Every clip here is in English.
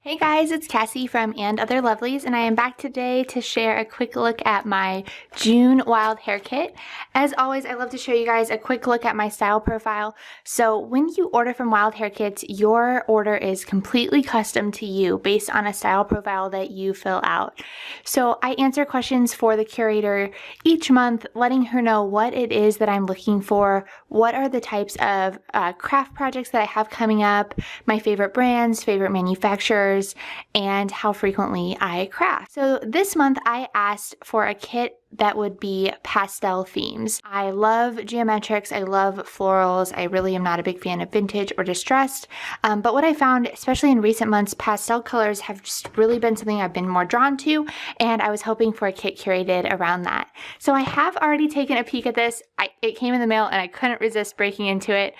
Hey guys, it's Cassie from And Other Lovelies, and I am back today to share a quick look at my June Wild Hair Kit. As always, I love to show you guys a quick look at my style profile. So when you order from Wild Hair Kits, your order is completely custom to you based on a style profile that you fill out. So I answer questions for the curator each month, letting her know what it is that I'm looking for, what are the types of craft projects that I have coming up, my favorite brands, favorite manufacturers, and how frequently I craft. So this month I asked for a kit that would be pastel themes. I love geometrics, I love florals, I really am not a big fan of vintage or distressed, but what I found, especially in recent months, pastel colors have just really been something I've been more drawn to, and I was hoping for a kit curated around that. So I have already taken a peek at this. It came in the mail and I couldn't resist breaking into it,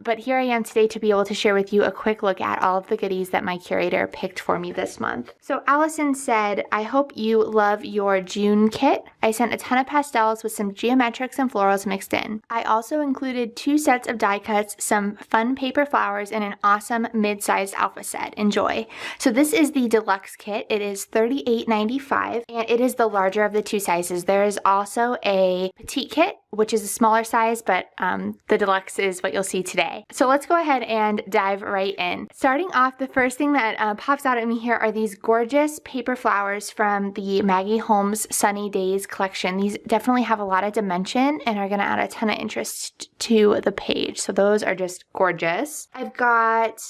but here I am today to be able to share with you a quick look at all of the goodies that my curator picked for me this month. So Allison said, "I hope you love your June kit. I sent a ton of pastels with some geometrics and florals mixed in. I also included 2 sets of die cuts, some fun paper flowers, and an awesome mid-sized alpha set. Enjoy." So this is the deluxe kit. It is $38.95 and it is the larger of the 2 sizes. There is also a petite kit, which is a smaller size, but the deluxe is what you'll see today. So let's go ahead and dive right in. Starting off, the first thing that pops out at me here are these gorgeous paper flowers from the Maggie Holmes Sunny Days collection. These definitely have a lot of dimension and are gonna add a ton of interest to the page. So those are just gorgeous. I've got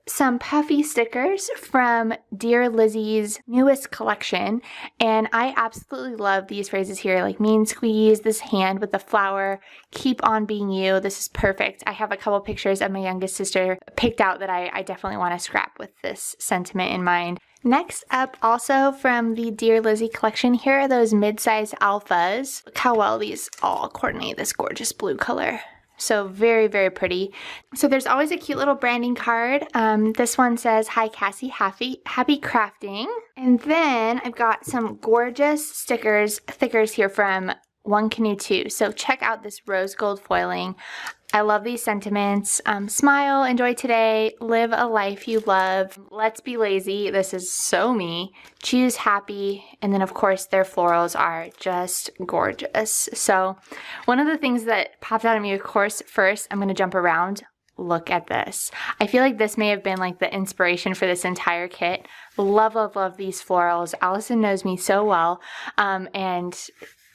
some puffy stickers from Dear Lizzy's newest collection, and I absolutely love these phrases here, like mean squeeze, this hand with the flower, keep on being you. This is perfect. I have a couple pictures of my youngest sister picked out that I definitely want to scrap with this sentiment in mind. Next up, also from the Dear Lizzy collection, here are those mid-sized alphas. Look how well these all coordinate this gorgeous blue color. So very, very pretty. So there's always a cute little branding card. This one says, "Hi Cassie, happy crafting." And then I've got some gorgeous stickers here from Canoe 2. So check out this rose gold foiling. I love these sentiments. Smile, enjoy today, live a life you love, let's be lazy. This is so me. Choose happy. And then of course their florals are just gorgeous. So one of the things that popped out at me, of course, first, I'm going to jump around. Look at this. I feel like this may have been like the inspiration for this entire kit. Love, love, love these florals. Allison knows me so well. And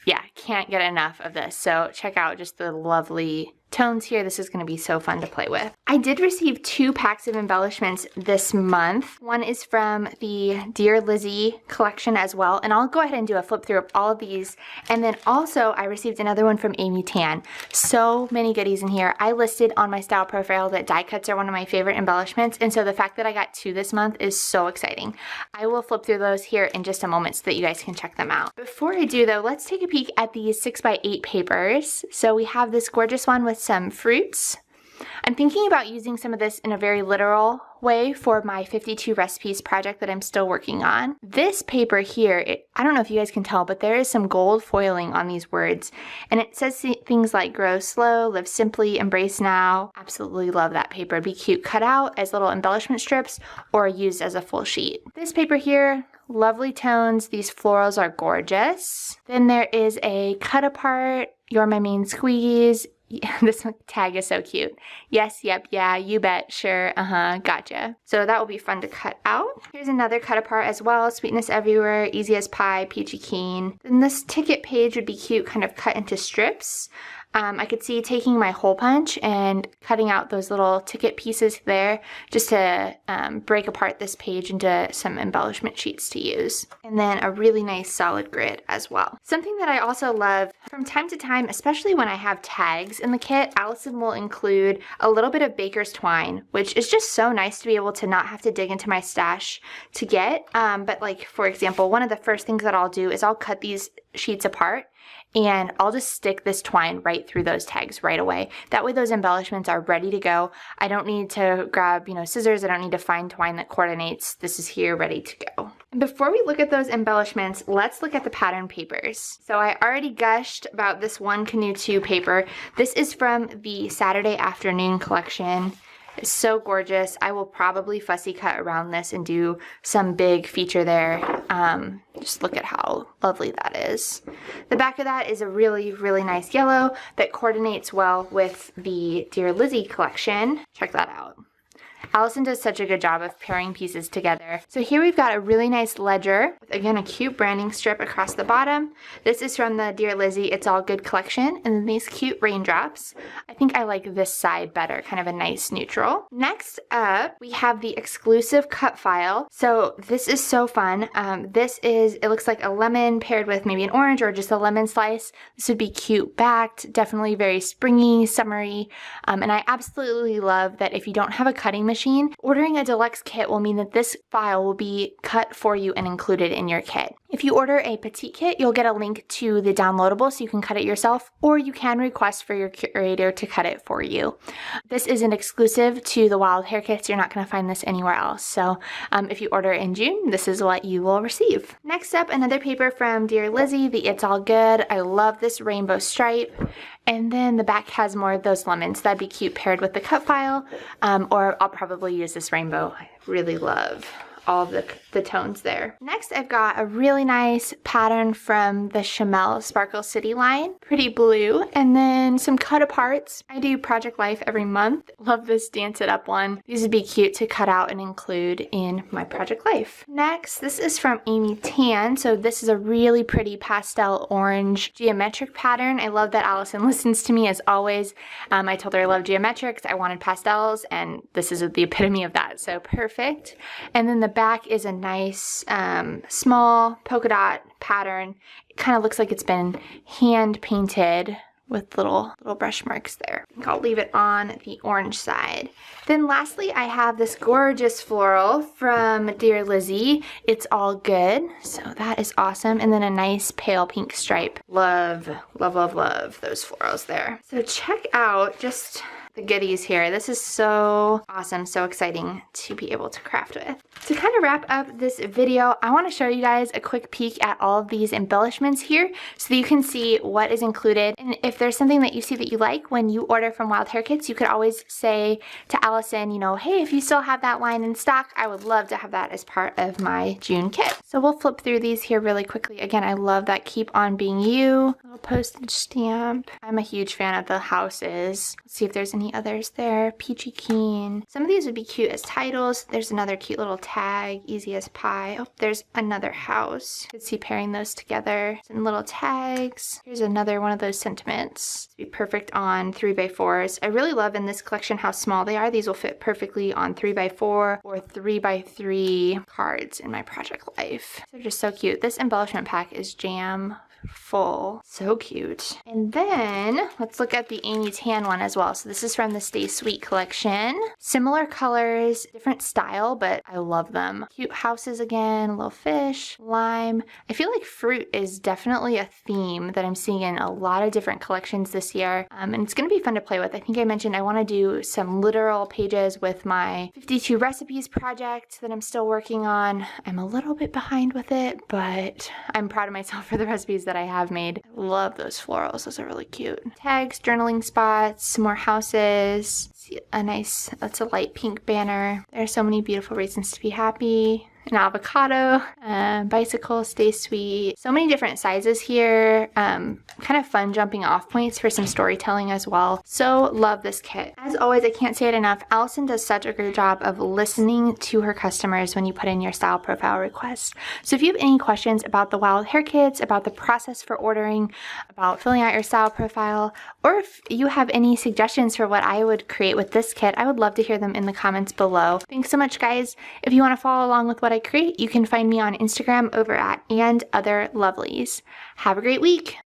yeah, can't get enough of this. So check out just the lovely tones here. This is going to be so fun to play with. I did receive 2 packs of embellishments this month. One is from the Dear Lizzy collection as well, and I'll go ahead and do a flip through of all of these. And then also I received another one from Amy Tan. So many goodies in here. I listed on my style profile that die cuts are one of my favorite embellishments, and so the fact that I got 2 this month is so exciting. I will flip through those here in just a moment so that you guys can check them out. Before I do though, let's take a peek at these 6x8 papers. So we have this gorgeous one with some fruits. I'm thinking about using some of this in a very literal way for my 52 recipes project that I'm still working on. This paper here, I don't know if you guys can tell, but there is some gold foiling on these words, and it says things like grow slow, live simply, embrace now. Absolutely love that paper. It'd be cute cut out as little embellishment strips or used as a full sheet. This paper here, lovely tones. These florals are gorgeous. Then there is a cut apart, you're my main squeeze. This tag is so cute. Yes, yep, yeah, you bet, sure, gotcha. So that will be fun to cut out. Here's another cut apart as well. Sweetness everywhere, easy as pie, peachy keen. Then this ticket page would be cute, kind of cut into strips. I could see taking my hole punch and cutting out those little ticket pieces there just to break apart this page into some embellishment sheets to use. And then a really nice solid grid as well. Something that I also love from time to time, especially when I have tags in the kit, Allison will include a little bit of baker's twine, which is just so nice to be able to not have to dig into my stash to get. But like, for example, one of the first things that I'll do is I'll cut these sheets apart and I'll just stick this twine right through those tags right away. That way those embellishments are ready to go. I don't need to grab, scissors. I don't need to find twine that coordinates. This is here ready to go. And before we look at those embellishments, let's look at the pattern papers. So I already gushed about this Canoe 2 paper. This is from the Saturday Afternoon collection. It's so gorgeous. I will probably fussy cut around this and do some big feature there. Just look at how lovely that is. The back of that is a really, really nice yellow that coordinates well with the Dear Lizzy collection. Check that out. Allison does such a good job of pairing pieces together. So here we've got a really nice ledger with, again, a cute branding strip across the bottom. This is from the Dear Lizzy It's All Good collection, and then these cute raindrops. I think I like this side better, kind of a nice neutral. Next up, we have the exclusive cut file. So this is so fun. It looks like a lemon paired with maybe an orange or just a lemon slice. This would be cute backed, definitely very springy, summery. And I absolutely love that if you don't have a cutting machine, ordering a deluxe kit will mean that this file will be cut for you and included in your kit. If you order a petite kit, you'll get a link to the downloadable so you can cut it yourself, or you can request for your curator to cut it for you. This is an exclusive to the Wild Hare kits. You're not going to find this anywhere else. So if you order in June, this is what you will receive. Next up, another paper from Dear Lizzy, the It's All Good. I love this rainbow stripe. And then the back has more of those lemons. That'd be cute paired with the cut file, or I'll probably use this rainbow. I really love all of the tones there. Next, I've got a really nice pattern from the Chamel Sparkle City line. Pretty blue. And then some cut aparts. I do Project Life every month. Love this Dance It Up one. These would be cute to cut out and include in my Project Life. Next, this is from Amy Tan. So this is a really pretty pastel orange geometric pattern. I love that Allison listens to me as always. I told her I love geometrics. I wanted pastels, and this is the epitome of that. So perfect. And then the back is a nice small polka dot pattern. It kind of looks like it's been hand painted with little brush marks there. I think I'll leave it on the orange side. Then lastly, I have this gorgeous floral from Dear Lizzy. It's All Good. So that is awesome. And then a nice pale pink stripe. Love, love, love, love those florals there. So check out just the goodies here. This is so awesome, so exciting to be able to craft with. To kind of wrap up this video, I want to show you guys a quick peek at all of these embellishments here so that you can see what is included. And if there's something that you see that you like when you order from Wild Hare Kits, you could always say to Allison, you know, hey, if you still have that line in stock, I would love to have that as part of my June kit. So we'll flip through these here really quickly. Again, I love that Keep On Being You little postage stamp. I'm a huge fan of the houses. Let's see if there's any others there. Peachy Keen. Some of these would be cute as titles. There's another cute little tag, Easy as Pie. Oh, there's another house. Could see pairing those together. Some little tags. Here's another one of those sentiments. It'd be perfect on 3x4s. I really love in this collection how small they are. These will fit perfectly on 3x4 or 3x3 cards in my Project Life. They're just so cute. This embellishment pack is jam full. So cute. And then let's look at the Amy Tan one as well. So this is from the Stay Sweet collection. Similar colors, different style, but I love them. Cute houses again, a little fish, lime. I feel like fruit is definitely a theme that I'm seeing in a lot of different collections this year. And it's going to be fun to play with. I think I mentioned I want to do some literal pages with my 52 recipes project that I'm still working on. I'm a little bit behind with it, but I'm proud of myself for the recipes that I have made. I love those florals. Those are really cute. Tags, journaling spots, some more houses. See a nice, that's a light pink banner. There are so many beautiful reasons to be happy. An avocado, bicycle, Stay Sweet. So many different sizes here. Kind of fun jumping off points for some storytelling as well. So love this kit. As always, I can't say it enough. Allison does such a great job of listening to her customers when you put in your style profile request. So if you have any questions about the Wild Hare kits, about the process for ordering, about filling out your style profile, or if you have any suggestions for what I would create with this kit, I would love to hear them in the comments below. Thanks so much, guys. If you want to follow along with what I create, you can find me on Instagram over at @andotherlovelies. Have a great week.